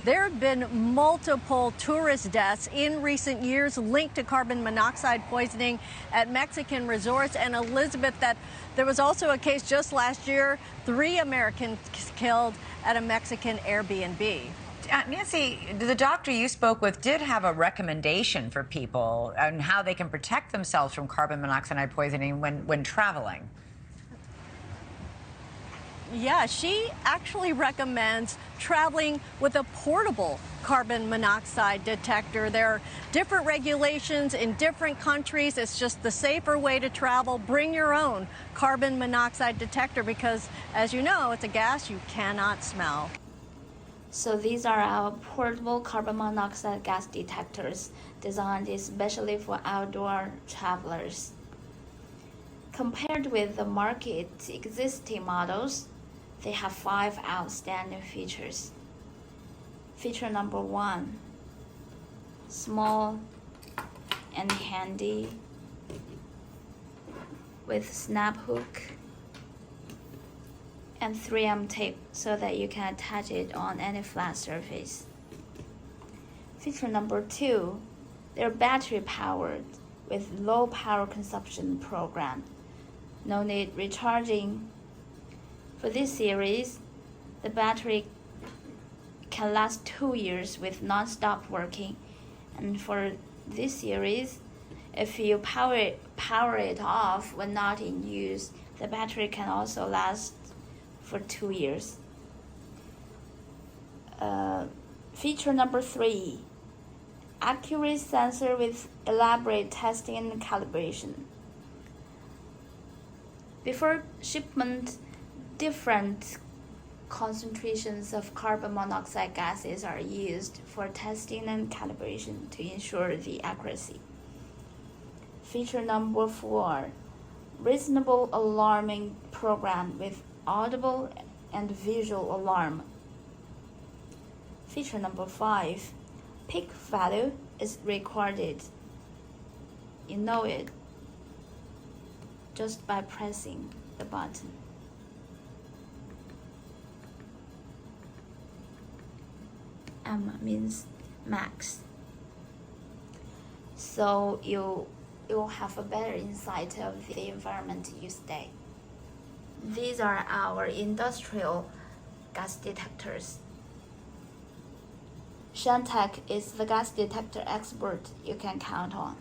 There have been multiple tourist deaths in recent years linked to carbon monoxide poisoning at Mexican resorts. And Elizabeth, that there was also a case just last year, 3 Americans killed at a Mexican Airbnb. Nancy, the doctor you spoke with did have a recommendation for people on how they can protect themselves from carbon monoxide poisoning when traveling. Yeah, she actually recommends traveling with a portable carbon monoxide detector. There are different regulations in different countries. It's just the safer way to travel. Bring your own carbon monoxide detector because, as you know, it's a gas you cannot smell. So these are our portable carbon monoxide gas detectors designed especially for outdoor travelers. Compared with the market's existing models, they have 5 outstanding features. Feature number 1, small and handy with snap hook and 3M tape so that you can attach it on any flat surface. Feature number 2, they're battery powered with low power consumption program. No need recharging. For this series, the battery can last 2 years with non-stop working. And for this series, if you power it off when not in use, the battery can also last for 2 years. Feature number 3, accurate sensor with elaborate testing and calibration. Before shipment, different concentrations of carbon monoxide gases are used for testing and calibration to ensure the accuracy. Feature number 4, reasonable alarming program with audible and visual alarm. Feature number 5, peak value is recorded. You know it just by pressing the button. M means max. So you'll have a better insight of the environment you stay. These are our industrial gas detectors. Shantech is the gas detector expert you can count on.